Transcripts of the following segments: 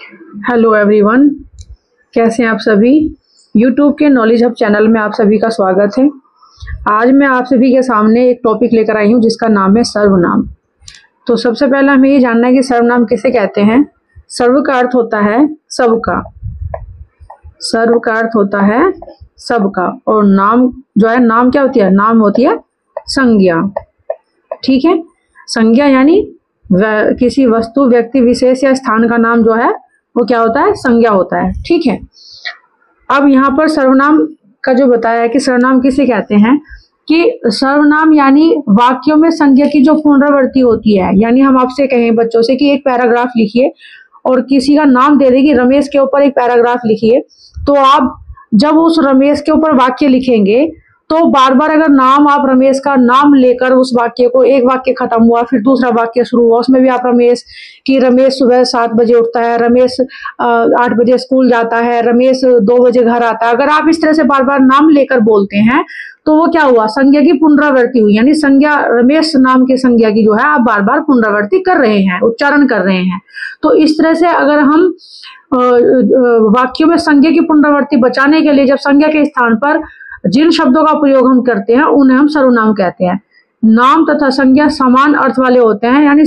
Hello everyone, कैसे हैं आप सभी। यूट्यूब के नॉलेज हब चैनल में आप सभी का स्वागत है। आज मैं आप सभी के सामने एक टॉपिक लेकर आई हूं जिसका नाम है सर्वनाम। तो सबसे पहले हमें ये जानना है कि सर्वनाम किसे कहते हैं। सर्व का अर्थ होता है सबका, सर्व का अर्थ होता है सबका, और नाम जो है, नाम क्या होती है, नाम होती है संज्ञा। ठीक है, संज्ञा यानी किसी वस्तु, व्यक्ति, विशेष या स्थान का नाम जो है वो क्या होता है, संज्ञा होता है। ठीक है, अब यहाँ पर सर्वनाम का जो बताया है कि सर्वनाम किसे कहते हैं, कि सर्वनाम यानी वाक्यों में संज्ञा की जो पुनरावृत्ति होती है। यानी हम आपसे कहें बच्चों से कि एक पैराग्राफ लिखिए और किसी का नाम दे दें कि रमेश के ऊपर एक पैराग्राफ लिखिए, तो आप जब उस रमेश के ऊपर वाक्य लिखेंगे तो बार बार अगर नाम, आप रमेश का नाम लेकर उस वाक्य को, एक वाक्य खत्म हुआ फिर दूसरा वाक्य शुरू हुआ, उसमें भी आप रमेश की, रमेश सुबह 7 बजे उठता है, रमेश 8 बजे स्कूल जाता है, रमेश 2 बजे घर आता है, अगर आप इस तरह से बार बार नाम लेकर बोलते हैं तो वो क्या हुआ, संज्ञा की पुनरावृत्ति हुई। यानी संज्ञा, रमेश नाम की संज्ञा की जो है आप बार बार पुनरावृत्ति कर रहे हैं, उच्चारण कर रहे हैं। तो इस तरह से अगर हम वाक्यों में संज्ञा की पुनरावृत्ति बचाने के लिए जब संज्ञा के स्थान पर जिन शब्दों का प्रयोग हम करते हैं उन्हें हम सर्वनाम कहते हैं। नाम तथा संज्ञा समान अर्थ वाले होते हैं। यानी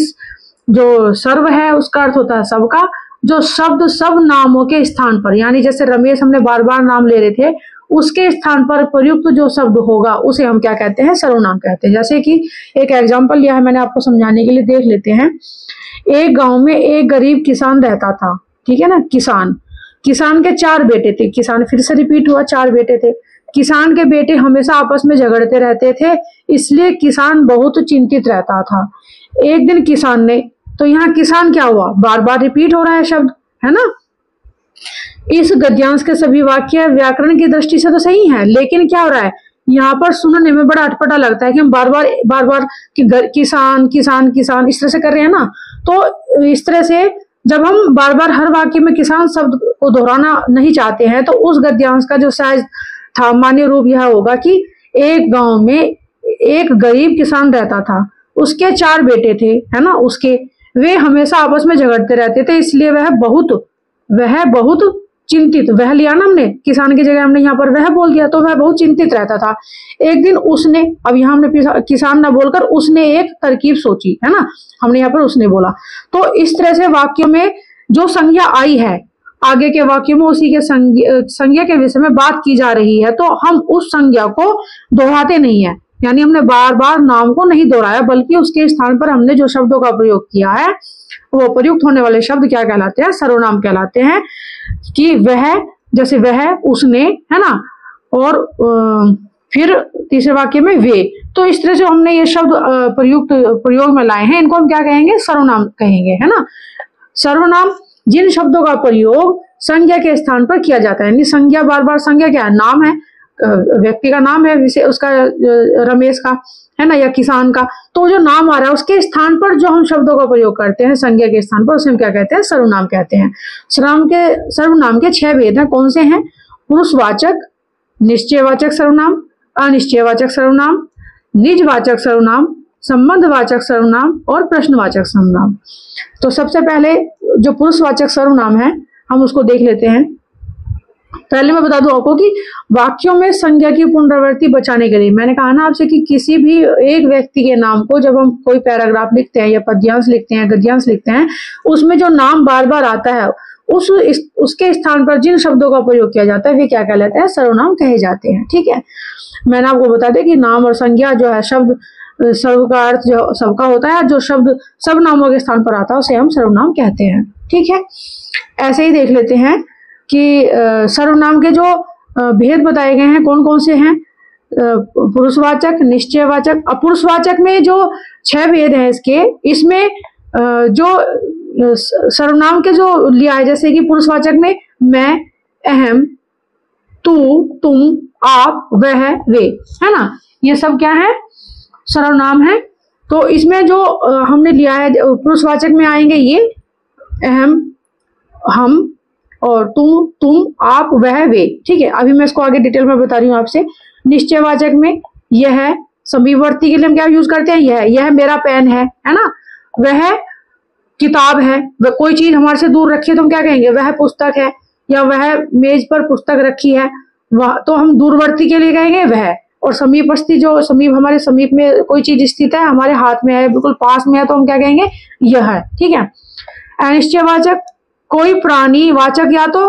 जो सर्व है उसका अर्थ होता है सबका, जो शब्द सब नामों के स्थान पर, यानी जैसे रमेश हमने बार बार नाम ले रहे थे, उसके स्थान पर प्रयुक्त जो शब्द होगा उसे हम क्या कहते हैं, सर्वनाम कहते हैं। जैसे कि एक एग्जाम्पल लिया है मैंने आपको समझाने के लिए, देख लेते हैं। एक गांव में एक गरीब किसान रहता था। ठीक है ना, किसान के 4 बेटे थे। किसान फिर से रिपीट हुआ, 4 बेटे थे। किसान के बेटे हमेशा आपस में झगड़ते रहते थे, इसलिए किसान बहुत चिंतित रहता था। एक दिन किसान ने, तो यहाँ किसान क्या हुआ, बार बार रिपीट हो रहा है शब्द, है ना। इस गद्यांश के सभी वाक्य व्याकरण की दृष्टि से तो सही है, लेकिन क्या हो रहा है, यहाँ पर सुनने में बड़ा अटपटा लगता है कि हम बार बार किसान किसान किसान इस तरह से कर रहे हैं ना। तो इस तरह से जब हम बार बार हर वाक्य में किसान शब्द को दोहराना नहीं चाहते हैं, तो उस गद्यांश का जो सहज था, मान्य रूप यह होगा कि एक गांव में एक गरीब किसान रहता था, उसके 4 बेटे थे, है ना, उसके, वे हमेशा आपस में झगड़ते रहते थे, इसलिए वह बहुत चिंतित, वह लिया ना हमने, किसान की जगह हमने यहाँ पर वह बोल दिया, तो वह बहुत चिंतित रहता था। एक दिन उसने, अब यहाँ हमने किसान ना बोलकर उसने एक तरकीब सोची, है ना, हमने यहाँ पर उसने बोला। तो इस तरह से वाक्यों में जो संज्ञा आई है, आगे के वाक्यों में उसी के संज्ञा के विषय में बात की जा रही है, तो हम उस संज्ञा को दोहराते नहीं है। यानी हमने बार बार नाम को नहीं दोहराया, बल्कि उसके स्थान पर हमने जो शब्दों का प्रयोग किया है वो प्रयुक्त होने वाले शब्द क्या कहलाते हैं, सर्वनाम कहलाते हैं। कि वह, जैसे वह, उसने, है ना, और फिर तीसरे वाक्य में वे। तो इस तरह से हमने ये शब्द प्रयोग में लाए हैं, इनको हम क्या कहेंगे, सर्वनाम कहेंगे, है ना। सर्वनाम जिन शब्दों का प्रयोग संज्ञा के स्थान पर किया जाता है। यानी संज्ञा, बार बार संज्ञा क्या है, नाम है, व्यक्ति का नाम है, उसका रमेश का, है ना, या किसान का, तो जो नाम आ रहा है उसके स्थान पर जो हम शब्दों का प्रयोग करते हैं संज्ञा के स्थान पर, उसे हम क्या कहते हैं, सर्वनाम कहते हैं। सर्वनाम के 6 भेद हैं। कौन से हैं, पुरुषवाचक, निश्चयवाचक सर्वनाम, अनिश्चयवाचक सर्वनाम, निजवाचक सर्वनाम, संबंधवाचक सर्वनाम और प्रश्नवाचक सर्वनाम। तो सबसे पहले जो पुरुषवाचक सर्वनाम है हम उसको देख लेते हैं। पहले मैं बता दूं आपको कि वाक्यों में संज्ञा की पुनरावृत्ति बचाने के लिए, मैंने कहा ना आपसे कि किसी भी एक व्यक्ति के नाम को जब हम कोई पैराग्राफ लिखते हैं या पद्यांश लिखते हैं, गद्यांश लिखते हैं, उसमें जो नाम बार बार आता है उसके स्थान पर जिन शब्दों का प्रयोग किया जाता है वे क्या कहलाते हैं, सर्वनाम कहे जाते हैं। ठीक है, मैंने आपको बता दें कि नाम और संज्ञा जो है, शब्द सर्व का अर्थ जो सबका होता है, जो शब्द सब नामों के स्थान पर आता है उसे हम सर्वनाम कहते हैं। ठीक है, ऐसे ही देख लेते हैं कि सर्वनाम के जो भेद बताए गए हैं कौन कौन से हैं, पुरुषवाचक, निश्चयवाचक। पुरुषवाचक में जो 6 भेद हैं इसके, इसमें जो सर्वनाम के जो लिया है, जैसे कि पुरुषवाचक में मैं, अहम, तू, तुम, आप, वह, वे, है ना, ये सब क्या है, सर्वनाम है। तो इसमें जो हमने लिया है पुरुषवाचक में आएंगे ये अहम, हम और तुम, आप, वह, वे। ठीक है, अभी मैं इसको आगे डिटेल में बता रही हूँ आपसे। निश्चयवाचक में यह, समीवर्ती के लिए हम क्या यूज करते हैं, यह मेरा पेन है ना, वह किताब है, वह कोई चीज हमारे से दूर रखी है तो हम क्या कहेंगे, वह पुस्तक है, या वह मेज पर पुस्तक रखी है, वह तो हम दूरवर्ती के लिए कहेंगे वह। और समीपस्थी, जो समीप, हमारे समीप में कोई चीज स्थित है, हमारे हाथ में है, बिल्कुल पास में है, तो हम क्या कहेंगे, यह है। ठीक है। अनिश्चयवाचक, कोई प्राणीवाचक या तो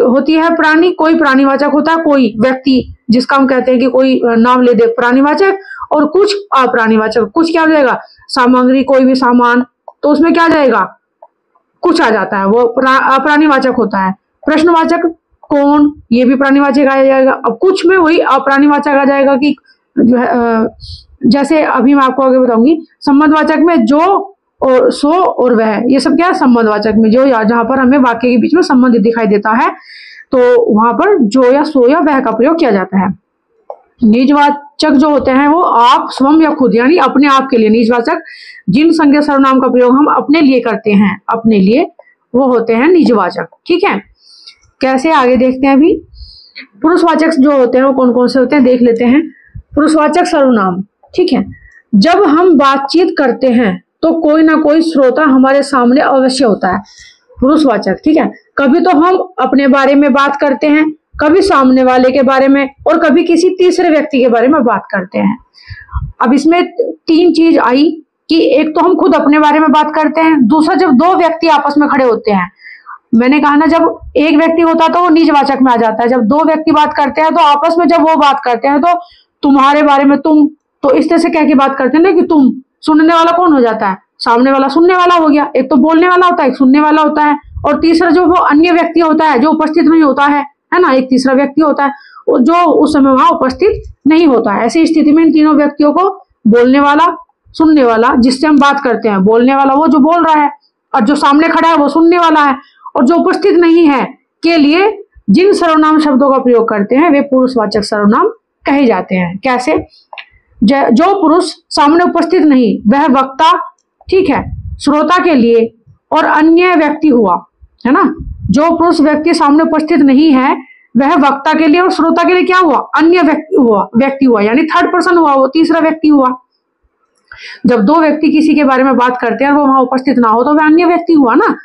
होती है प्राणी, कोई प्राणीवाचक होता है कोई व्यक्ति, जिसका हम कहते हैं कि कोई नाम ले दे, प्राणीवाचक। और कुछ अप्राणीवाचक, कुछ क्या हो जाएगा, सामग्री, कोई भी सामान, तो उसमें क्या जाएगा, कुछ आ जाता है, वो अप्राणीवाचक होता है। प्रश्नवाचक, कौन, ये भी प्राणीवाचक आ जाएगा। अब कुछ में वही अप्राणीवाचक आ जाएगा कि जो है, जैसे अभी मैं आपको आगे बताऊंगी। संबंधवाचक में जो और सो और वह, ये सब क्या है, संबंधवाचक में जो, जहां पर हमें वाक्य के बीच में संबंध दिखाई देता है तो वहां पर जो या सो या वह का प्रयोग किया जाता है। निजवाचक जो होते हैं वो आप, स्वयं या खुद, यानी अपने आप के लिए। निजवाचक, जिन संज्ञा सर्वनाम का प्रयोग हम अपने लिए करते हैं, अपने लिए, वो होते हैं निजवाचक। ठीक है। कैसे, आगे देखते हैं अभी। पुरुषवाचक जो होते हैं वो कौन कौन से होते हैं, देख लेते हैं। पुरुषवाचक सर्वनाम, ठीक है, जब हम बातचीत करते हैं तो कोई ना कोई श्रोता हमारे सामने अवश्य होता है। पुरुषवाचक, ठीक है, कभी तो हम अपने बारे में बात करते हैं, कभी सामने वाले के बारे में, और कभी किसी तीसरे व्यक्ति के बारे में बात करते हैं। अब इसमें तीन चीज आई कि एक तो हम खुद अपने बारे में बात करते हैं, दूसरा जब दो व्यक्ति आपस में खड़े होते हैं। मैंने कहा ना, जब एक व्यक्ति होता है तो वो निजवाचक में आ जाता है, जब दो व्यक्ति बात करते हैं तो आपस में जब वो बात करते हैं तो तुम्हारे बारे में तुम, तो इस तरह से कह के बात करते हैं ना कि तुम। सुनने वाला कौन हो जाता है, सामने वाला सुनने वाला हो गया। एक तो बोलने वाला होता है, एक सुनने वाला होता है, और तीसरा जो वो अन्य व्यक्ति होता है जो उपस्थित नहीं होता है ना, एक तीसरा व्यक्ति होता है जो उस समय वहां उपस्थित नहीं होता है। ऐसी स्थिति में इन तीनों व्यक्तियों को बोलने वाला, सुनने वाला, जिससे हम बात करते हैं, बोलने वाला वो जो बोल रहा है, और जो सामने खड़ा है वो सुनने वाला है, और जो उपस्थित नहीं है के लिए जिन सर्वनाम शब्दों का प्रयोग करते हैं वे पुरुषवाचक सर्वनाम कहे जाते हैं। कैसे, जो पुरुष सामने उपस्थित नहीं वह वक्ता, ठीक है, श्रोता के लिए, और अन्य व्यक्ति हुआ, है ना। जो पुरुष व्यक्ति सामने उपस्थित नहीं है वह वक्ता के लिए और श्रोता के लिए क्या हुआ, अन्य व्यक्ति हुआ, यानी थर्ड पर्सन हुआ, वो तीसरा व्यक्ति हुआ। जब दो व्यक्ति किसी के बारे में बात करते हैं और वो वहां उपस्थित ना हो तो वह अन्य व्यक्ति हुआ ना।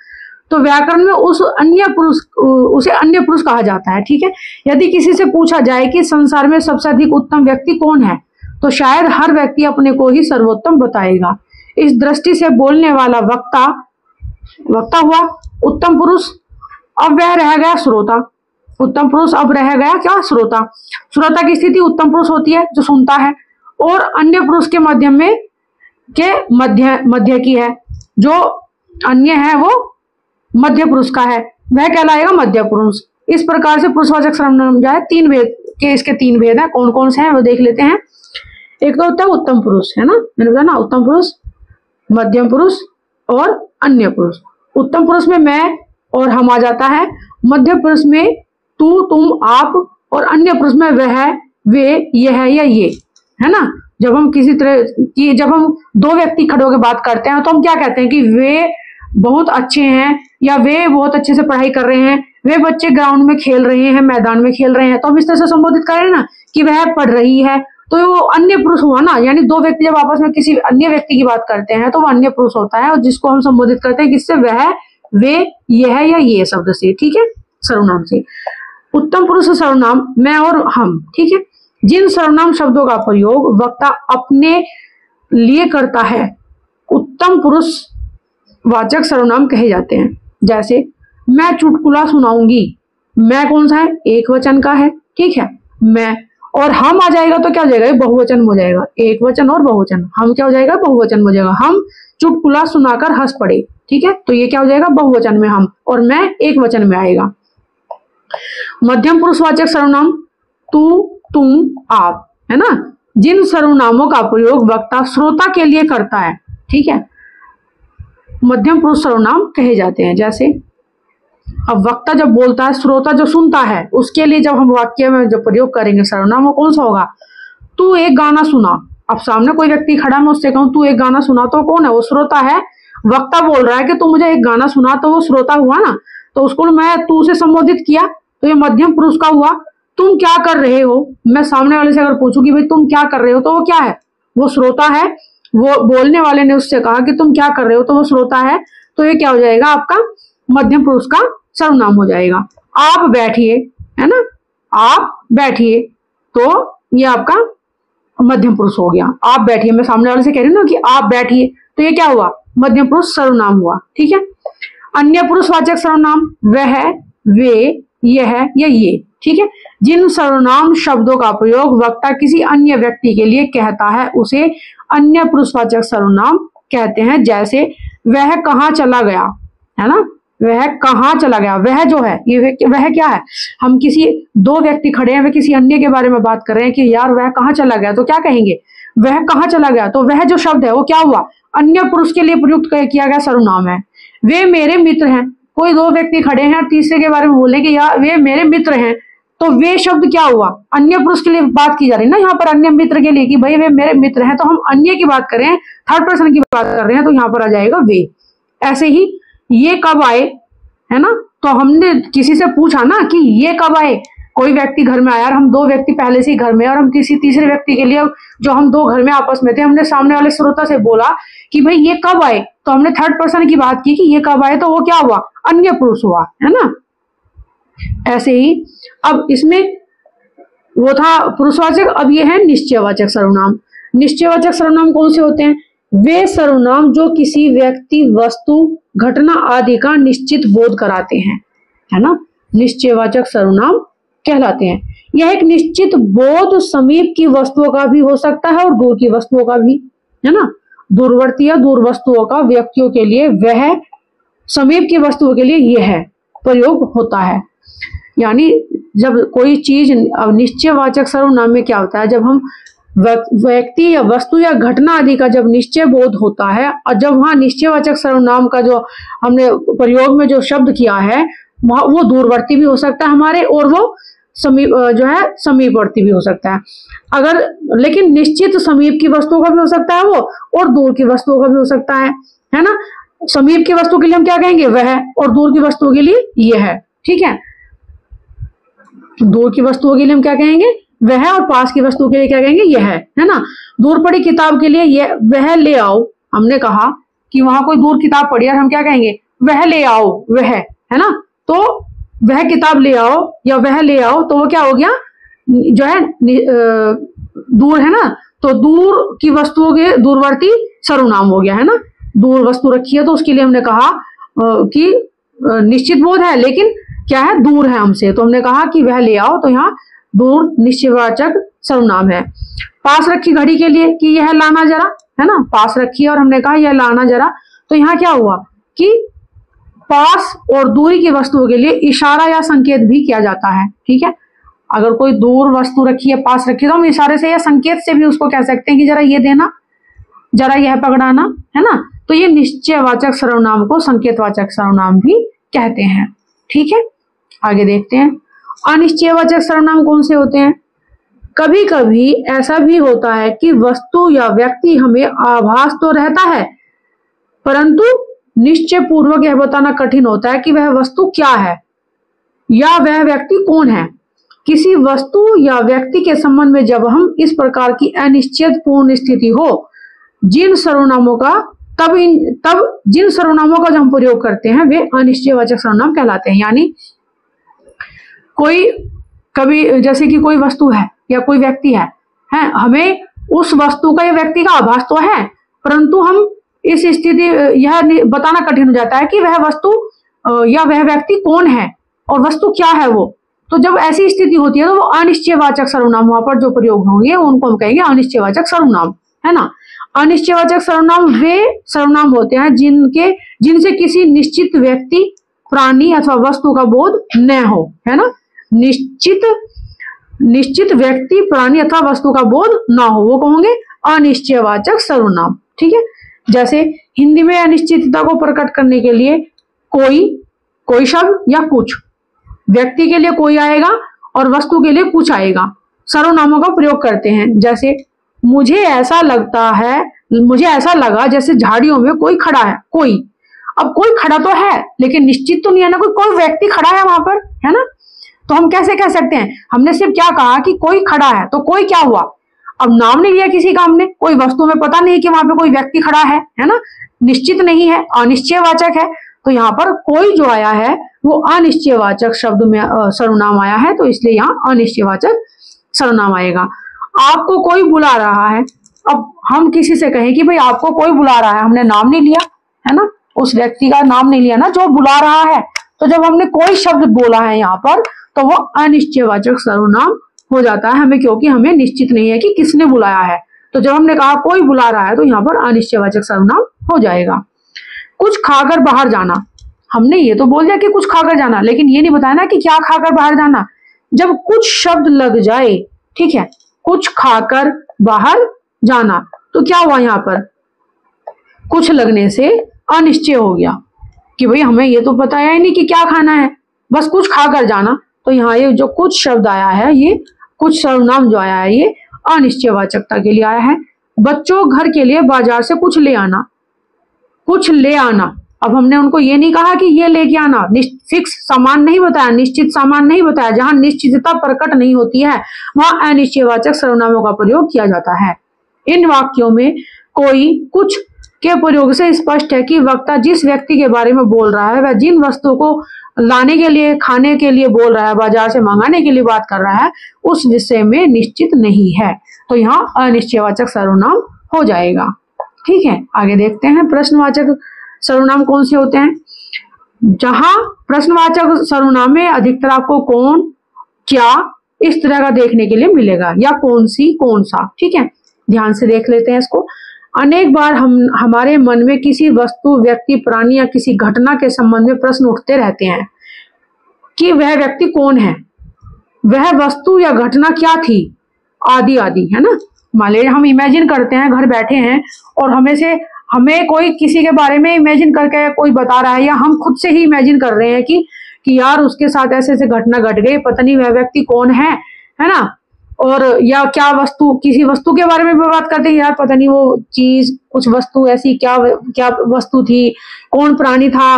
तो व्याकरण में उसे अन्य पुरुष कहा जाता है। ठीक है। यदि किसी से पूछा जाए कि संसार में सबसे अधिक उत्तम व्यक्ति कौन है, तो शायद हर व्यक्ति अपने को ही सर्वोत्तम बताएगा। इस दृष्टि से बोलने वाला वक्ता हुआ उत्तम पुरुष। अब वह रह गया श्रोता। उत्तम पुरुष अब रह गया क्या, श्रोता। श्रोता की स्थिति उत्तम पुरुष होती है जो सुनता है, और अन्य पुरुष के मध्य की है। जो अन्य है वो मध्य पुरुष का है, वह कहलाएगा मध्य पुरुष। इस प्रकार से पुरुषवाचक सर्वनाम जो है इसके तीन भेद हैं। कौन कौन से हैं वो देख लेते हैं। एक तो होता है उत्तम पुरुष, है ना, मैंने बताया ना, उत्तम पुरुष, मध्यम पुरुष और अन्य पुरुष। उत्तम पुरुष में मैं और हम आ जाता है, मध्य पुरुष में तू, तुम, आप, और अन्य पुरुष में वह, वे, यह या ये, है ना। जब हम किसी तरह की, जब हम दो व्यक्ति खड़े होकर बात करते हैं तो हम क्या कहते हैं कि वे बहुत अच्छे हैं, या वे बहुत अच्छे से पढ़ाई कर रहे हैं, वे बच्चे ग्राउंड में खेल रहे हैं, मैदान में खेल रहे हैं। तो हम इस तरह से संबोधित कर रहे हैं ना कि वह पढ़ रही है, तो वो अन्य पुरुष हुआ ना। यानी दो व्यक्ति जब आपस में किसी अन्य व्यक्ति की बात करते हैं तो वो अन्य पुरुष होता है, और जिसको हम संबोधित करते हैं किससे, वह, वे, यह या ये शब्द से, ठीक है, सर्वनाम से। उत्तम पुरुष सर्वनाम मैं और हम, ठीक है। जिन सर्वनाम शब्दों का प्रयोग वक्ता अपने लिए करता है उत्तम पुरुष वाचक सर्वनाम कहे जाते हैं। जैसे मैं चुटकुला सुनाऊंगी, मैं कौन सा है, एक वचन का है, ठीक है, मैं, और हम आ जाएगा तो क्या हो जाएगा, बहुवचन हो जाएगा। एक वचन और बहुवचन, हम क्या हो जाएगा, बहुवचन हो जाएगा। हम चुटकुला सुनाकर हंस पड़े, ठीक है, तो ये क्या हो जाएगा, बहुवचन में हम, और मैं एक वचन में आएगा। मध्यम पुरुषवाचक सर्वनाम तू, तुम, आप, है ना। जिन सर्वनामों का प्रयोग वक्ता श्रोता के लिए करता है, ठीक है, मध्यम पुरुष सर्वनाम कहे जाते हैं। जैसे अब वक्ता जब बोलता है, श्रोता जो सुनता है, उसके लिए जब हम वाक्य में जब प्रयोग करेंगे सर्वनाम, वो कौन सा होगा, तू एक गाना सुना। अब सामने कोई व्यक्ति खड़ा, मैं उससे कहूं तू एक गाना सुना, तो कौन है, वो श्रोता है। वक्ता बोल रहा है कि तू मुझे एक गाना सुना, तो वो श्रोता हुआ ना। तो उसको मैं तू से संबोधित किया तो ये मध्यम पुरुष का हुआ। तुम क्या कर रहे हो, मैं सामने वाले से अगर पूछूं कि भाई तुम क्या कर रहे हो, तो वो क्या है, वो श्रोता है। वो बोलने वाले ने उससे कहा कि तुम क्या कर रहे हो, तो वो श्रोता है, तो ये क्या हो जाएगा, आपका मध्यम पुरुष का सर्वनाम हो जाएगा। आप बैठिए, है ना, आप बैठिए, तो ये आपका मध्यम पुरुष हो गया। आप बैठिए, मैं सामने वाले से कह रही हूँ ना कि आप बैठिए, तो ये क्या हुआ, मध्यम पुरुष सर्वनाम हुआ। ठीक है। अन्य पुरुषवाचक सर्वनाम वह, वे, यह या ये। ठीक है। जिन सर्वनाम शब्दों का प्रयोग वक्ता किसी अन्य व्यक्ति के लिए कहता है उसे अन्य पुरुषवाचक सर्वनाम कहते हैं। जैसे वह कहाँ चला गया, है ना, वह कहाँ चला गया। वह जो है, ये वह क्या है, हम किसी दो व्यक्ति खड़े हैं, वे किसी अन्य के बारे में बात कर रहे हैं कि यार वह कहाँ चला गया, तो क्या कहेंगे, वह कहाँ चला गया। तो वह जो शब्द है वो क्या हुआ, अन्य पुरुष के लिए प्रयुक्त किया गया सर्वनाम है। वे मेरे मित्र हैं, कोई दो व्यक्ति खड़े हैं, तीसरे के बारे में बोले कि यार वे मेरे मित्र हैं, तो वे शब्द क्या हुआ, अन्य पुरुष के लिए बात की जा रही है ना यहाँ पर, अन्य मित्र के लिए कि भाई वे मेरे मित्र हैं, तो हम अन्य की बात करें, थर्ड पर्सन की बात कर रहे हैं, तो यहाँ पर आ जाएगा वे। ऐसे ही ये कब आए, है ना, तो हमने किसी से पूछा ना कि ये कब आए, कोई व्यक्ति घर में आया और हम दो व्यक्ति पहले से ही घर में, और हम किसी तीसरे व्यक्ति के लिए जो हम दो घर में आपस में थे, हमने सामने वाले श्रोता से बोला कि भाई ये कब आए, तो हमने थर्ड पर्सन की बात की कि ये कब आए, तो वो क्या हुआ, अन्य पुरुष हुआ, है ना। ऐसे ही अब इसमें वो था पुरुषवाचक, अब ये है निश्चयवाचक सर्वनाम। निश्चयवाचक सर्वनाम कौन से होते हैं, वे सर्वनाम जो किसी व्यक्ति, वस्तु, घटना आदि का निश्चित बोध कराते हैं, है ना, निश्चयवाचक सर्वनाम कहलाते हैं। यह एक निश्चित बोध समीप की वस्तुओं का भी हो सकता है और दूर की वस्तुओं का भी, है ना, दूरवर्ती या दूर वस्तुओं का व्यक्तियों के लिए वह, समीप की वस्तुओं के लिए यह प्रयोग होता है। यानी जब कोई चीज, अब निश्चयवाचक सर्वनाम में क्या होता है, जब हम व्यक्ति या वस्तु या घटना आदि का जब निश्चय बोध होता है, और जब वहां निश्चयवाचक सर्वनाम का जो हमने प्रयोग में जो शब्द किया है वो दूरवर्ती भी हो सकता है हमारे, और वो समीप जो है समीपवर्ती भी हो सकता है। अगर लेकिन निश्चित समीप की वस्तुओं का भी हो सकता है वो, और दूर की वस्तुओं का भी हो सकता है ना। समीप की वस्तु के लिए हम क्या कहेंगे, वह, और दूर की वस्तुओं के लिए यह है। ठीक है, दूर की वस्तुओं के लिए हम क्या कहेंगे, वह, और पास की वस्तु के लिए क्या कहेंगे, यह है ना। दूर पड़ी किताब के लिए यह, वह ले आओ, हमने कहा कि वहां कोई दूर किताब पड़ी है, हम क्या कहेंगे, वह ले आओ, वह, है ना, तो वह किताब ले आओ या वह ले आओ, तो वो क्या हो गया, जो है दूर, है ना, तो दूर की वस्तुओं के दूरवर्ती सर्वनाम हो गया, है ना। दूर वस्तु रखी है तो उसके लिए हमने कहा कि निश्चित बोध है, लेकिन क्या है, दूर है हमसे, तो हमने कहा कि वह ले आओ, तो यहाँ दूर निश्चयवाचक सर्वनाम है। पास रखी घड़ी के लिए कि यह लाना जरा, है ना, पास रखी है और हमने कहा यह लाना जरा, तो यहाँ क्या हुआ कि पास और दूरी की वस्तुओं के लिए इशारा या संकेत भी किया जाता है। ठीक है, अगर कोई दूर वस्तु रखी है, पास रखी है, तो हम इशारे से या संकेत से भी उसको कह सकते हैं कि जरा ये देना, जरा यह पकड़ाना, है ना। तो ये निश्चयवाचक सर्वनाम को संकेतवाचक सर्वनाम भी कहते हैं। ठीक है, आगे देखते हैं। अनिश्चयवाचक सर्वनाम कौन से होते हैं, कभी कभी ऐसा भी होता है कि वस्तु या व्यक्ति हमें आभास तो रहता है, परंतु निश्चय पूर्वक यह बताना कठिन होता है कि वह वस्तु क्या है या वह व्यक्ति कौन है। किसी वस्तु या व्यक्ति के संबंध में जब हम इस प्रकार की अनिश्चित पूर्ण स्थिति हो, जिन सर्वनामों का तब जिन सर्वनामों का जो हम प्रयोग करते हैं वे अनिश्चयवाचक सर्वनाम कहलाते हैं। यानी कोई कभी, जैसे कि कोई वस्तु है या कोई व्यक्ति है, हमें उस वस्तु का या व्यक्ति का आभास तो है, परंतु हम इस स्थिति यह बताना कठिन हो जाता है कि वह वस्तु या वह व्यक्ति कौन है और वस्तु क्या है वो। तो जब ऐसी स्थिति होती है तो वो अनिश्चयवाचक सर्वनाम वहां पर जो प्रयोग होंगे उनको हम कहेंगे अनिश्चयवाचक सर्वनाम, है ना। अनिश्चयवाचक सर्वनाम वे सर्वनाम होते हैं जिनसे किसी निश्चित व्यक्ति, प्राणी अथवा वस्तु का बोध न हो, है ना। निश्चित व्यक्ति, प्राणी अथवा वस्तु का बोध ना हो, वो कहोगे अनिश्चयवाचक सर्वनाम। ठीक है, जैसे हिंदी में अनिश्चितता को प्रकट करने के लिए कोई शब्द या कुछ, व्यक्ति के लिए कोई आएगा और वस्तु के लिए कुछ आएगा, सर्वनामों का प्रयोग करते हैं। जैसे मुझे ऐसा लगा जैसे झाड़ियों में कोई खड़ा है। अब कोई खड़ा तो है लेकिन निश्चित तो नहीं है ना, कोई व्यक्ति खड़ा है वहां पर, है ना। तो हम कैसे कह सकते हैं, हमने सिर्फ क्या कहा कि कोई खड़ा है, तो कोई क्या हुआ, अब नाम नहीं लिया किसी का हमने, कोई वस्तु में पता नहीं कि वहां पे कोई व्यक्ति खड़ा है ना, निश्चित नहीं है, अनिश्चयवाचक है। तो यहाँ पर कोई जो आया है वो अनिश्चयवाचक शब्द में सर्वनाम आया है, तो इसलिए यहाँ अनिश्चयवाचक सर्वनाम आएगा। आपको कोई बुला रहा है, अब हम किसी से कहें कि भाई आपको कोई बुला रहा है, हमने नाम नहीं लिया है ना, उस व्यक्ति का नाम नहीं लिया ना जो बुला रहा है, तो जब हमने कोई शब्द बोला है यहाँ पर तो वो अनिश्चयवाचक सर्वनाम हो जाता है हमें, क्योंकि हमें निश्चित नहीं है कि किसने बुलाया है। तो जब हमने कहा कोई बुला रहा है तो यहाँ पर अनिश्चयवाचक सर्वनाम हो जाएगा। कुछ खाकर बाहर जाना, हमने ये तो बोल दिया कि कुछ खाकर जाना, लेकिन ये नहीं बताया ना कि क्या खाकर बाहर जाना। जब कुछ शब्द लग जाए, ठीक है, कुछ खाकर बाहर जाना, तो क्या हुआ यहाँ पर, कुछ लगने से अनिश्चय हो गया कि भाई हमें ये तो बताया ही नहीं कि क्या खाना है, बस कुछ खाकर जाना। तो यहाँ ये जो कुछ शब्द आया है, ये कुछ सर्वनाम जो आया है ये अनिश्चयवाचकता के लिए आया है। बच्चों घर के लिए बाजार से कुछ ले आना, कुछ ले आना, अब हमने उनको ये नहीं कहा कि ये लेके आना, फिक्स सामान नहीं बताया, निश्चित सामान नहीं बताया। जहां निश्चितता प्रकट नहीं होती है वहां अनिश्चयवाचक सर्वनामों का प्रयोग किया जाता है। इन वाक्यों में कोई कुछ के प्रयोग से स्पष्ट है कि वक्ता जिस व्यक्ति के बारे में बोल रहा है वह जिन वस्तुओं को लाने के लिए, खाने के लिए बोल रहा है, बाजार से मंगाने के लिए बात कर रहा है, उस विषय में निश्चित नहीं है, तो यहाँ अनिश्चयवाचक सर्वनाम हो जाएगा। ठीक है, आगे देखते हैं प्रश्नवाचक सर्वनाम कौन से होते हैं। जहां प्रश्नवाचक सर्वनाम में अधिकतर आपको कौन, क्या इस तरह का देखने के लिए मिलेगा, या कौन सी, कौन सा। ठीक है, ध्यान से देख लेते हैं इसको। अनेक बार हमारे मन में किसी वस्तु, व्यक्ति, प्राणी या किसी घटना के संबंध में प्रश्न उठते रहते हैं कि वह व्यक्ति कौन है, वह वस्तु या घटना क्या थी, आदि आदि, है ना। मान लीजिए हम इमेजिन करते हैं, घर बैठे हैं और हमें कोई किसी के बारे में इमेजिन करके कोई बता रहा है, या हम खुद से ही इमेजिन कर रहे हैं कि यार उसके साथ ऐसे ऐसे घटना घट गई, पता नहीं वह व्यक्ति कौन है ना। और या क्या वस्तु, किसी वस्तु के बारे में भी बात करते हैं, यार पता नहीं वो चीज, कुछ वस्तु ऐसी क्या वस्तु थी, कौन प्राणी था,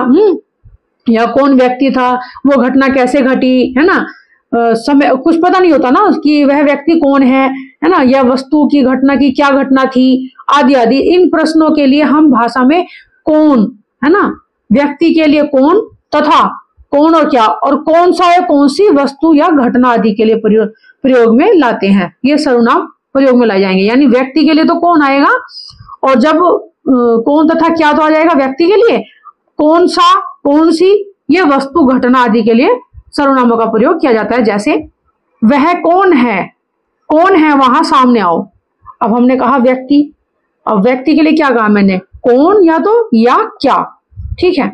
या कौन व्यक्ति था, वो घटना कैसे घटी, है ना। समय कुछ पता नहीं होता ना कि वह व्यक्ति कौन है ना, या वस्तु की, घटना की क्या घटना थी, आदि आदि। इन प्रश्नों के लिए हम भाषा में कौन, है ना, व्यक्ति के लिए कौन, तथा कौन और क्या, और कौन सा या कौन सी वस्तु या घटना आदि के लिए प्रयोग में लाते हैं। ये सर्वनाम प्रयोग में लाए जाएंगे। यानी व्यक्ति के लिए तो कौन आएगा, और जब कौन तथा क्या तो आ जाएगा व्यक्ति के लिए, कौन सा, कौन सी, ये वस्तु, घटना आदि के लिए सर्वनामों का प्रयोग किया जाता है। जैसे वह कौन है वहां सामने आओ। अब हमने कहा व्यक्ति, अब व्यक्ति के लिए क्या कहा मैंने, कौन या तो या क्या। ठीक है,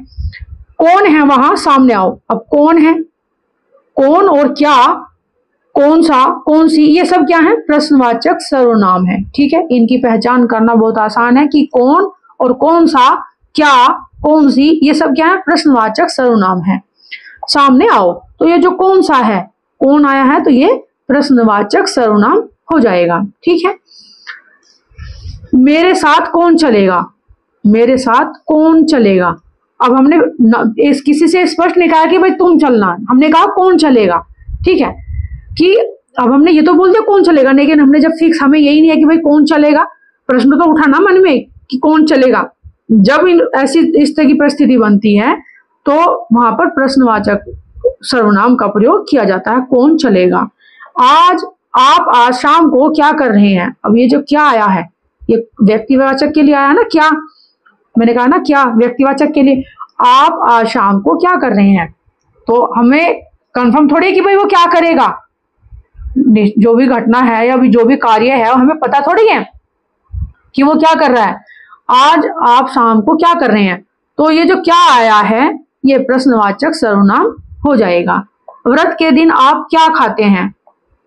कौन है वहां सामने आओ। अब कौन है, कौन और क्या, कौन सा, कौन सी, ये सब क्या है, प्रश्नवाचक सर्वनाम है। ठीक है, इनकी पहचान करना बहुत आसान है कि कौन और कौन सा, क्या, कौन सी, ये सब क्या है, प्रश्नवाचक सर्वनाम है। सामने आओ, तो ये जो कौन सा है, कौन आया है, तो ये प्रश्नवाचक सर्वनाम हो जाएगा। ठीक है, मेरे साथ कौन चलेगा, मेरे साथ कौन चलेगा। अब हमने किसी से स्पष्ट नहीं कहा कि भाई तुम चलना, हमने कहा कौन चलेगा। ठीक है, कि अब हमने ये तो बोल दिया कौन चलेगा, लेकिन हमने जब फिक्स, हमें यही नहीं है कि भाई कौन चलेगा, प्रश्न तो उठा ना मन में कि कौन चलेगा। जब ऐसी इस तरह की परिस्थिति बनती है तो वहां पर प्रश्नवाचक सर्वनाम का प्रयोग किया जाता है, कौन चलेगा। आप शाम को क्या कर रहे हैं। अब ये जो क्या आया है ये व्यक्तिवाचक के लिए आया ना, क्या, मैंने कहा ना क्या, व्यक्तिवाचक के लिए। आप आज शाम को क्या कर रहे हैं, तो हमें कंफर्म थोड़ी कि भाई वो क्या करेगा, जो भी घटना है या जो भी कार्य है वो हमें पता थोड़ी है कि वो क्या कर रहा है। आज आप शाम को क्या कर रहे हैं, तो ये जो क्या आया है ये प्रश्नवाचक सर्वनाम हो जाएगा। व्रत के दिन आप क्या खाते हैं,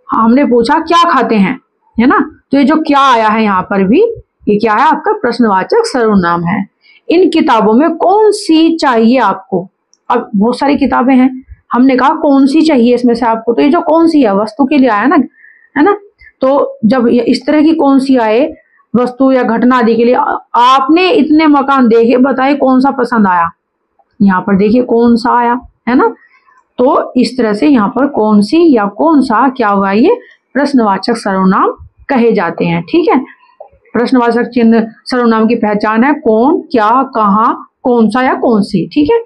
हमने पूछा क्या खाते हैं, है ना, तो ये जो क्या आया है यहाँ पर भी ये क्या है, आपका प्रश्नवाचक सर्वनाम है। इन किताबों में कौन सी चाहिए आपको। अब बहुत सारी किताबें हैं, हमने कहा कौन सी चाहिए इसमें से आपको, तो ये जो कौन सी है वस्तु के लिए आया ना, है ना। तो जब इस तरह की कौन सी आए वस्तु या घटना आदि के लिए, आपने इतने मकान देखे, बताइए कौन सा पसंद आया। यहाँ पर देखिए कौन सा आया, है ना। तो इस तरह से यहाँ पर कौन सी या कौन सा क्या हुआ, ये प्रश्नवाचक सर्वनाम कहे जाते हैं। ठीक है, प्रश्नवाचक चिन्ह सर्वनाम की पहचान है कौन, क्या, कहाँ, कौन सा या कौन सी। ठीक है,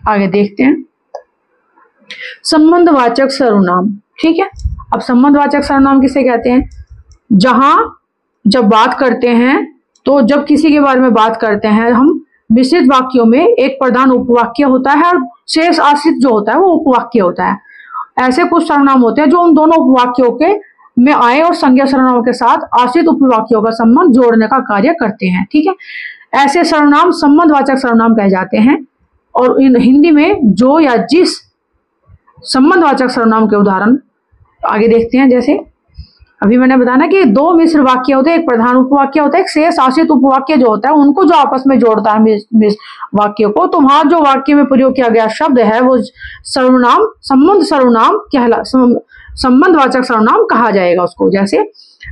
आगे देखते हैं संबंधवाचक सर्वनाम। ठीक है, अब संबंधवाचक सर्वनाम किसे कहते हैं? जहां जब बात करते हैं तो जब किसी के बारे में बात करते हैं हम, मिश्रित वाक्यों में एक प्रधान उपवाक्य होता है और शेष आश्रित जो होता है वो उपवाक्य होता है। ऐसे कुछ सर्वनाम होते हैं जो उन दोनों उपवाक्यों के में आए और संज्ञा सर्वनामों के साथ आश्रित उपवाक्यों का संबंध जोड़ने का कार्य करते हैं। ठीक है, ऐसे सर्वनाम संबंधवाचक सर्वनाम कहे जाते हैं। और इन हिंदी में जो या जिस संबंधवाचक सर्वनाम के उदाहरण आगे देखते हैं। जैसे अभी मैंने बताया ना कि दो मिश्र वाक्य होते हैं, एक प्रधान उपवाक्य होता है, एक शेष आश्रित उपवाक्य जो होता है, उनको जो आपस में जोड़ता है वाक्य को, तो वहां जो वाक्य में प्रयोग किया गया शब्द है वो सर्वनाम संबंध सर्वनाम कहला संबंधवाचक सर्वनाम कहा जाएगा उसको। जैसे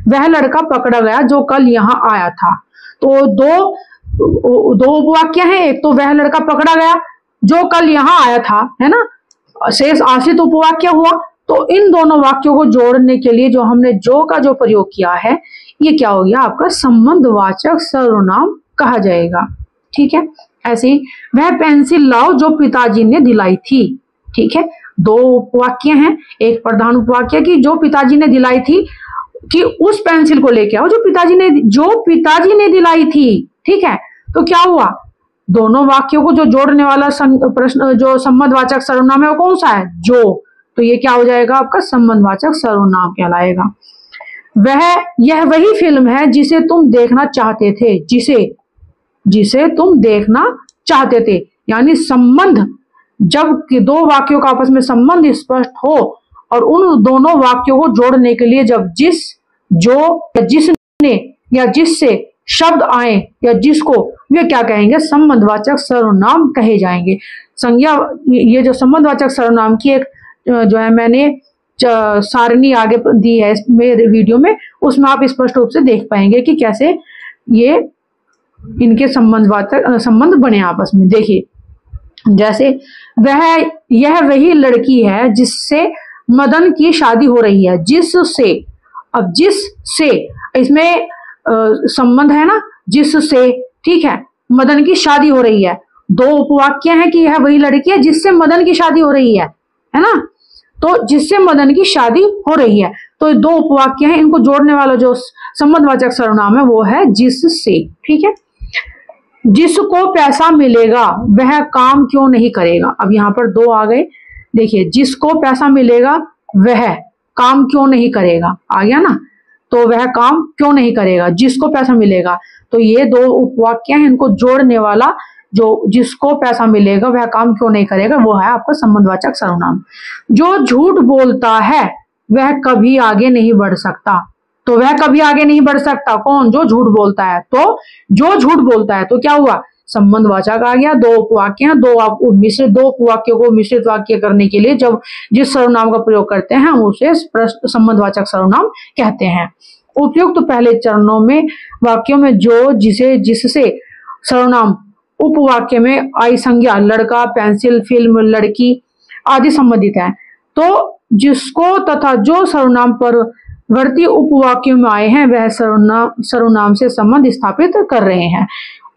वह लड़का पकड़ा गया जो कल यहाँ आया था, तो दो उपवाक्य हैं, एक तो वह लड़का पकड़ा गया जो कल यहाँ आया था, है ना, शेष आश्रित उपवाक्य हुआ। तो इन दोनों वाक्यों को जोड़ने के लिए जो हमने जो का जो प्रयोग किया है ये क्या हो गया आपका संबंधवाचक सर्वनाम कहा जाएगा। ठीक है, ऐसे ही वह पेंसिल लाओ जो पिताजी ने दिलाई थी। ठीक है, दो उपवाक्य हैं, एक प्रधान उपवाक्य की जो पिताजी ने दिलाई थी कि उस पेंसिल को लेके आओ जो पिताजी ने दिलाई थी। ठीक है, तो क्या हुआ, दोनों वाक्यों को जो जोड़ने वाला प्रश्न जो संबंधवाचक सर्वनाम है वो कौन सा है? जो। तो ये क्या हो जाएगा आपका संबंधवाचक सर्वनाम कहलाएगा। यह वही फिल्म है जिसे तुम देखना चाहते थे, जिसे तुम देखना चाहते थे। यानी संबंध, जब दो वाक्यों का आपस में संबंध स्पष्ट हो और उन दोनों वाक्यों को जोड़ने के लिए जब जिस, जो या जिसने या जिससे शब्द आए या जिसको, वे क्या कहेंगे? संबंधवाचक सर्वनाम कहे जाएंगे। संज्ञा, ये जो संबंधवाचक सर्वनाम की एक जो है मैंने सारणी आगे दी है मेरे वीडियो में, उसमें आप स्पष्ट रूप से देख पाएंगे कि कैसे ये इनके संबंध बने आपस में। देखिए, जैसे यह वही लड़की है जिससे मदन की शादी हो रही है। जिससे, अब जिससे इसमें संबंध है ना, जिससे। ठीक है, मदन की शादी हो रही है, दो उपवाक्य हैं कि यह वही लड़की है जिससे मदन की शादी हो रही है ना, तो जिससे मदन की शादी हो रही है, तो दो उपवाक्य हैं, इनको जोड़ने वाला जो संबंधवाचक सर्वनाम है वो है जिससे। ठीक है, जिसको पैसा मिलेगा वह काम क्यों नहीं करेगा। अब यहाँ पर दो आ गए, देखिए, जिसको पैसा मिलेगा वह काम क्यों नहीं करेगा, आ गया ना, तो वह काम क्यों नहीं करेगा, जिसको पैसा मिलेगा। तो ये दो उपवाक्य हैं, इनको जोड़ने वाला जो जिसको पैसा मिलेगा वह काम क्यों नहीं करेगा वो है आपका संबंधवाचक सर्वनाम। जो झूठ बोलता है वह कभी आगे नहीं बढ़ सकता, तो वह कभी आगे नहीं बढ़ सकता कौन? जो झूठ बोलता है। तो जो झूठ बोलता है तो क्या हुआ? संबंधवाचक आ गया। दो उपवाक्य हैं, दो उपवाक्यों को मिश्रित वाक्य करने के लिए जब जिस सर्वनाम का प्रयोग करते हैं हम उसे संबंधवाचक सर्वनाम कहते हैं। उपयुक्त पहले चरणों में वाक्यों में जो, जिसे, जिससे सर्वनाम उपवाक्य में आई संज्ञा लड़का, पेंसिल, फिल्म, लड़की आदि संबंधित है। तो जिसको तथा जो सर्वनाम पर वर्ती उपवाक्यों में आए हैं वह सर्वनाम से संबंध स्थापित कर रहे हैं।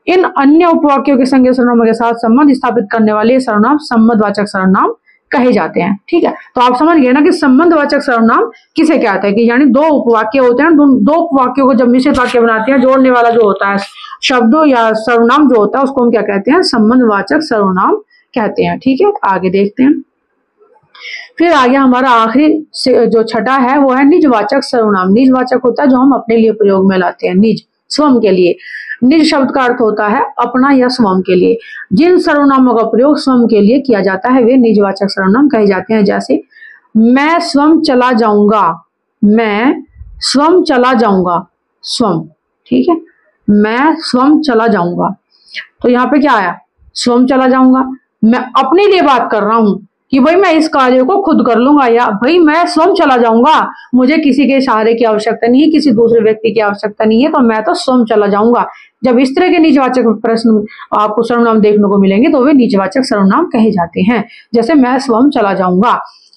इन अन्य उपवाक्यों के संज्ञा सर्वनामों के साथ संबंध स्थापित करने वाले सर्वनाम संबंधवाचक सर्वनाम कहे जाते हैं। ठीक है, तो आप समझ गए ना कि संबंधवाचक सर्वनाम किसे कहते हैं, कि यानी दो उपवाक्य होते हैं, दो उपवाक्यों को जब मिश्रित वाक्य बनाते हैं, जोड़ने वाला जो होता है शब्द या सर्वनाम जो होता है उसको हम क्या कहते हैं? संबंधवाचक सर्वनाम कहते हैं। ठीक है, आगे देखते हैं। फिर आगे हमारा आखिरी जो छठा है वो है निजवाचक सर्वनाम। निजवाचक होता है जो हम अपने लिए प्रयोग में लाते हैं, निज, स्वयं के लिए। निज शब्द का अर्थ होता है अपना या स्वयं के लिए। जिन सर्वनामों का प्रयोग स्वयं के लिए किया जाता है वे निजवाचक सर्वनाम कहे जाते हैं। जैसे मैं स्वयं चला जाऊंगा, मैं स्वयं चला जाऊंगा, स्वयं। ठीक है, मैं स्वयं चला जाऊंगा, तो यहाँ पे क्या आया? स्वयं चला जाऊंगा। मैं अपने लिए बात कर रहा हूं कि भाई मैं इस कार्य को खुद कर लूंगा, या भाई मैं स्वयं चला जाऊंगा, मुझे किसी के सहारे की आवश्यकता नहीं है, किसी दूसरे व्यक्ति की आवश्यकता नहीं है, तो मैं तो स्वयं चला जाऊंगा। जब इस तरह के निजवाचक प्रश्न आपको सर्वनाम देखने को मिलेंगे तो वे निजवाचक सर्वनाम कहे जाते हैं। जैसे मैं स्वयं चला जाऊंगा,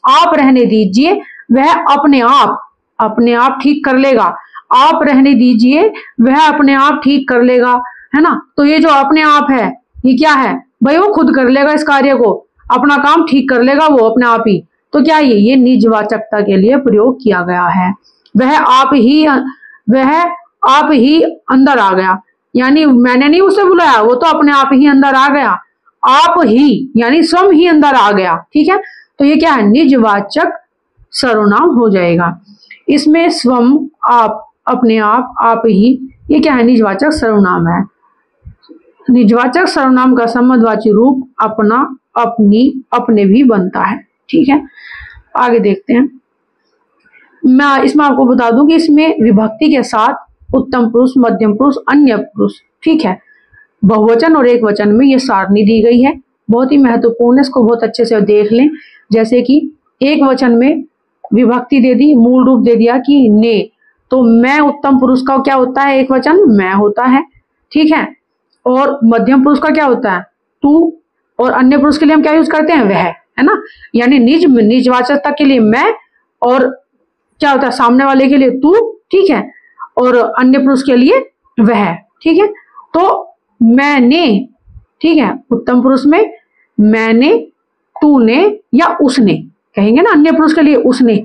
आप रहने दीजिए, वह अपने आप ठीक कर लेगा। आप रहने दीजिए, वह अपने आप ठीक कर लेगा, है ना। तो ये जो अपने आप है, ये क्या है भाई, वो खुद कर लेगा इस कार्य को, अपना काम ठीक कर लेगा वो अपने आप ही। तो क्या ये निजवाचकता के लिए प्रयोग किया गया है। वह आप ही अंदर आ गया, यानी मैंने नहीं उसे बुलाया, वो तो अपने आप ही अंदर आ गया। आप ही यानी स्वयं ही अंदर आ गया, ठीक है। तो ये क्या है, निजवाचक सर्वनाम हो जाएगा। इसमें स्वयं, आप, अपने आप ही, ये क्या है, निजवाचक सर्वनाम है। निजवाचक सर्वनाम का संबंधवाची रूप अपना, अपनी, अपने भी बनता है, ठीक है। आगे देखते हैं। मैं इसमें आपको बता दूं कि इसमें विभक्ति के साथ उत्तम पुरुष, मध्यम पुरुष, अन्य पुरुष, ठीक है, बहुवचन और एक वचन में ये सारणी दी गई है, बहुत ही महत्वपूर्ण है, इसको बहुत अच्छे से देख लें। जैसे कि एक वचन में विभक्ति दे दी, मूल रूप दे दिया कि ने, तो मैं उत्तम पुरुष का क्या होता है, एक वचन मैं होता है, ठीक है। और मध्यम पुरुष का क्या होता है, तू, और अन्य पुरुष के लिए हम क्या यूज करते हैं, वह, है ना। यानी निजवाचकता के लिए मैं, और क्या होता है सामने वाले के लिए तू, ठीक है, और अन्य पुरुष के लिए वह, ठीक है। तो मैंने, ठीक है, उत्तम पुरुष में मैंने, तूने या उसने कहेंगे ना, अन्य पुरुष के लिए उसने।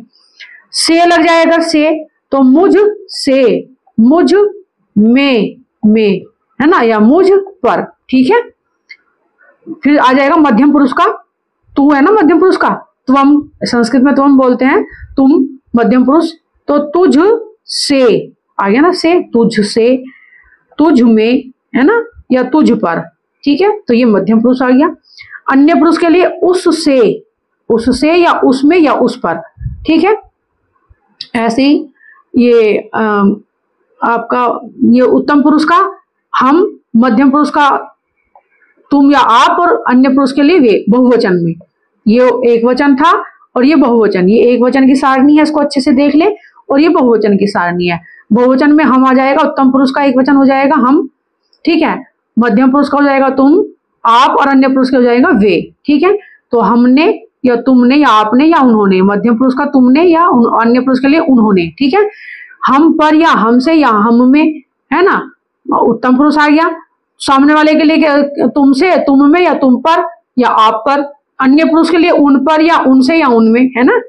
से लग जाएगा से, तो मुझ से, मुझ में, है ना, या मुझ पर, ठीक है। फिर आ जाएगा मध्यम पुरुष का, तू है ना मध्यम पुरुष का, त्वम, संस्कृत में त्वम बोलते हैं, तुम मध्यम पुरुष, तो तुझ से आ गया ना, से, तुझ से, तुझ में, है ना, या तुझ पर, ठीक है। तो ये मध्यम पुरुष आ गया। अन्य पुरुष के लिए उससे या उसमें या उस पर, ठीक है। ऐसे ही ये आपका ये उत्तम पुरुष का हम, मध्यम पुरुष का तुम या आप, और अन्य पुरुष के लिए वे, बहुवचन में। ये एक वचन था और ये बहुवचन, ये एक वचन की सारणी है, इसको अच्छे से देख ले, और ये बहुवचन की सारणी है। बहुवचन में हम आ जाएगा, उत्तम पुरुष का एक वचन हो जाएगा हम, ठीक है, मध्यम पुरुष का हो जाएगा तुम, आप, और अन्य पुरुष का हो जाएगा वे, ठीक है। तो हमने या तुमने या आपने या उन्होंने, मध्यम पुरुष का तुमने या अन्य पुरुष के लिए उन्होंने, ठीक है। हम पर या हमसे या हम में, है ना, उत्तम पुरुष आ गया। सामने वाले के लिए तुमसे, तुम में या तुम पर या आप पर, अन्य पुरुष के लिए उन पर या उनसे या उनमें, है ना।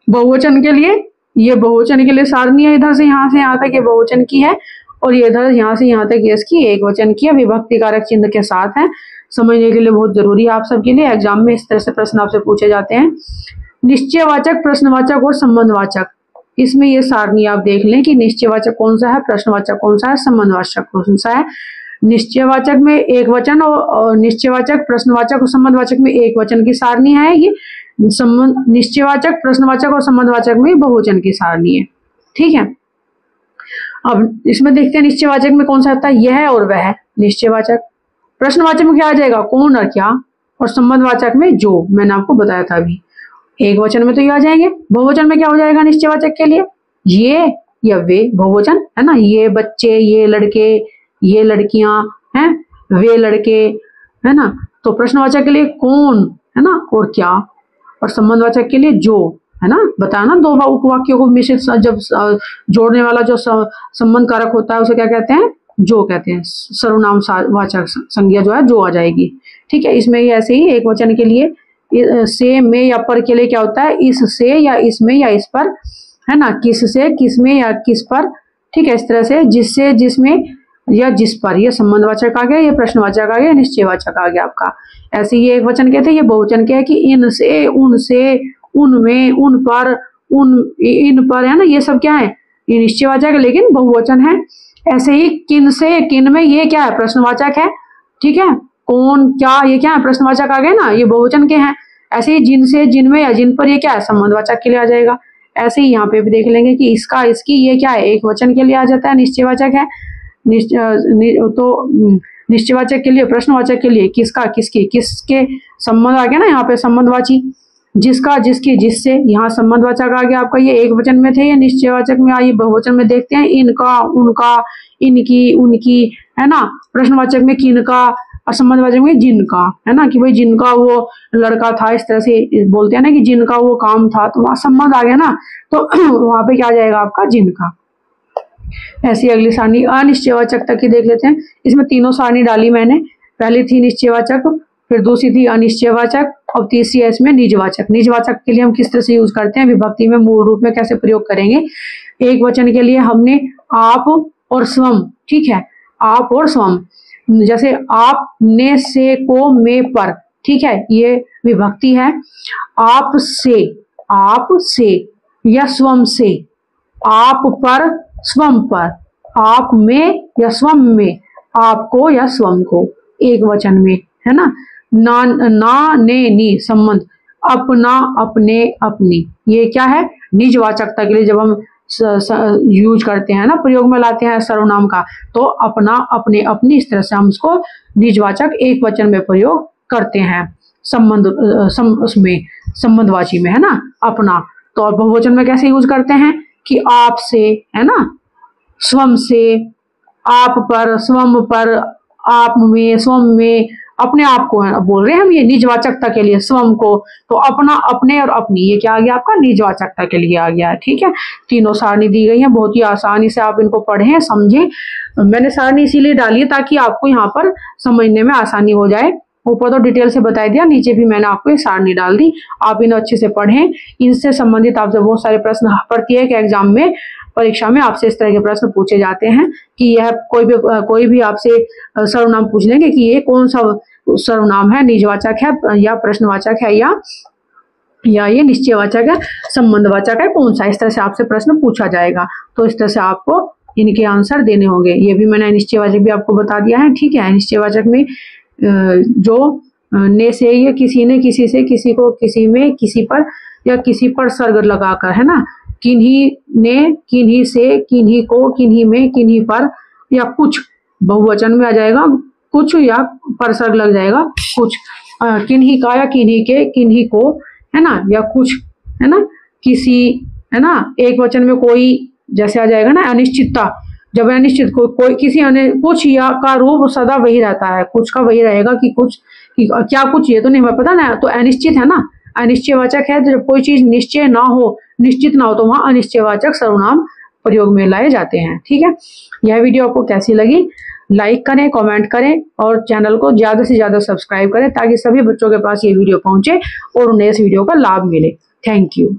बहुवचन के लिए, ये बहुवचन के लिए सारणी है, इधर से यहाँ तक ये बहुवचन की है, और ये इधर यहाँ से यहाँ तक ये इसकी एक वचन की है, विभक्ति कारक चिन्ह के साथ है। समझने के लिए बहुत जरूरी है आप सबके लिए, एग्जाम में इस तरह से प्रश्न आपसे पूछे जाते हैं। निश्चयवाचक, प्रश्नवाचक और संबंधवाचक, इसमें ये सारणी आप देख लें कि निश्चयवाचक कौन सा है, प्रश्नवाचक कौन सा है, संबंधवाचक कौन सा है। निश्चयवाचक में एक वचन, और निश्चयवाचक, प्रश्नवाचक और संबंधवाचक में एक वचन की सारणी है। ये निश्चयवाचक, प्रश्नवाचक और संबंधवाचक में बहुवचन की सारणी है, ठीक है। अब इसमें देखते हैं निश्चयवाचक में कौन सा आता है, यह और वह निश्चयवाचक। प्रश्नवाचक में क्या आ जाएगा, कौन और क्या, और संबंधवाचक में जो मैंने आपको बताया था अभी। एक वचन में तो ये आ जाएंगे, बहुवचन में क्या हो जाएगा निश्चयवाचक के लिए, ये या वे, बहुवचन है ना, ये बच्चे, ये लड़के, ये लड़कियां हैं, वे लड़के, है ना। तो प्रश्नवाचक के लिए कौन, है ना, और क्या, और संबंधवाचक के लिए जो, है ना। बताया ना, दो उपवाक्यों को मिश्रित जब जोड़ने वाला जो संबंध कारक होता है उसे क्या कहते हैं, जो कहते हैं। सर्वनाम वाचक संज्ञा जो है जो आ जाएगी, ठीक है। इसमें ऐसे ही एक वचन के लिए से, में या पर के लिए क्या होता है, इस से या इसमें या इस पर, है ना, किस से, किस में या किस पर, ठीक है। इस तरह से जिससे, जिसमें या जिस पर, ये संबंधवाचक आ गया, ये प्रश्नवाचक आ गया, निश्चयवाचक आ गया आपका। ऐसे ही एक वचन के थे, ये बहुवचन के है कि इनसे, उनसे, उनमें, उन पर, इन पर, है ना, ये सब क्या है, ये निश्चयवाचक है लेकिन बहुवचन है। ऐसे ही किन से, किन में, ये क्या है, प्रश्नवाचक है, ठीक है। कौन, क्या, ये क्या है, प्रश्नवाचक आ गए ना, ये बहुवचन के हैं। ऐसे ही जिनसे, जिनमें या जिन पर, ये क्या है, संबंधवाचक के लिए आ जाएगा। ऐसे ही यहाँ पे भी देख लेंगे कि इसका, इसकी, ये क्या है, एक वचन के लिए आ जाता है, निश्चयवाचक है। तो निश्चयवाचक के लिए, प्रश्नवाचक के लिए किसका, किसकी, किसके संबंध आ गया ना यहाँ पे, संबंधवाची। जिसका, जिसकी, जिससे, यहाँ संबंधवाचक आ गया आपका, ये एक वचन में थे, ये निश्चयवाचक में आइए बहुवचन में देखते हैं, इनका, उनका, इनकी, उनकी, है ना। प्रश्नवाचक में किनका, और संबंधवाचक में जिनका, है ना, कि भाई जिनका वो लड़का था, इस तरह से बोलते हैं ना कि जिनका वो काम था, तो वहां संबंध आ गया ना, तो वहां पे क्या आ जाएगा आपका, जिनका। ऐसी अगली सारणी अनिश्चयवाचकता की देख लेते हैं। इसमें तीनों सारणी डाली मैंने। पहली थी निश्चयवाचक, फिर दूसरी थी अनिश्चयवाचक और तीसरी है इसमें निजवाचक। निजवाचक के लिए हम किस तरह से यूज करते हैं, विभक्ति में मूल रूप में कैसे प्रयोग करेंगे। एक वचन के लिए हमने आप और स्वम, ठीक है, आप और स्वम, जैसे आप ने से को में पर, ठीक है, ये विभक्ति है। आप से या स्वम से, आप पर स्वम पर, आप में या स्वम में, आपको या स्वम को, एक वचन में, है ना। ना ने नी संबंध, अपना अपने अपनी, ये क्या है, निजवाचकता के लिए जब हम यूज करते हैं ना, प्रयोग में लाते हैं सर्वनाम का, तो अपना अपने अपनी, इस तरह से हम उसको निजवाचक एक वचन में प्रयोग करते हैं संबंध उसमें संबंधवाची में, है ना, अपना। तो और बहुवचन में कैसे यूज करते हैं कि आप से, है ना, स्वम से, आप पर, स्वम पर, आप में, स्वम में, अपने आप को बोल रहे हैं हम, ये निजवाचकता के लिए स्वम को, तो अपना अपने और अपनी, ये क्या आ गया आपका, निजवाचकता के लिए आ गया है, ठीक है। तीनों सारणी दी गई है, बहुत ही आसानी से आप इनको पढ़ें समझें। मैंने सारणी इसीलिए डाली है ताकि आपको यहाँ पर समझने में आसानी हो जाए। ऊपर तो डिटेल से बता दिया, नीचे भी मैंने आपको ये सारणी डाल दी, आप इन्हें अच्छे से पढ़ें। इनसे संबंधित आपसे बहुत सारे प्रश्न प्रत्येक एग्जाम में, परीक्षा में आपसे इस तरह के प्रश्न पूछे जाते हैं कि यह कोई भी आपसे सर्वनाम पूछ लेंगे कि ये कौन सा सर्वनाम है, निजवाचक है या प्रश्नवाचक है या ये निश्चयवाचक है, संबंधवाचक है, कौन सा, इस तरह से आपसे प्रश्न पूछा जाएगा। तो इस तरह से आपको इनके आंसर देने होंगे। ये भी मैंने निश्चयवाचक भी आपको बता दिया है, ठीक है। निश्चयवाचक में जो ने से, ये किसी ने, किसी से, किसी को, किसी में, किसी पर या किसी पर सर्ग लगाकर, है ना, किन्हीं ने, किन्हीं से, किन्हीं को, किन्हीं में, किन्हीं पर, या कुछ, बहुवचन में आ जाएगा कुछ या पर सर्ग लग जाएगा कुछ, किन्हीं का या किन्हीं के, किन्हीं को, है ना, या कुछ, है ना, किसी, है ना। एक वचन में कोई जैसे आ जाएगा ना अनिश्चितता, जब अनिश्चित कोई किसी कुछ या का रूप सदा वही रहता है, कुछ का वही रहेगा कि कुछ क्या कुछ, ये तो नहीं हमें पता ना, तो अनिश्चित है ना, अनिश्चयवाचक है। जब कोई चीज निश्चय ना हो, निश्चित ना हो, तो वहां अनिश्चयवाचक सर्वनाम प्रयोग में लाए जाते हैं, ठीक है। यह वीडियो आपको कैसी लगी, लाइक करें, कमेंट करें और चैनल को ज्यादा से ज्यादा सब्सक्राइब करें ताकि सभी बच्चों के पास ये वीडियो पहुंचे और उन्हें इस वीडियो का लाभ मिले। Thank you.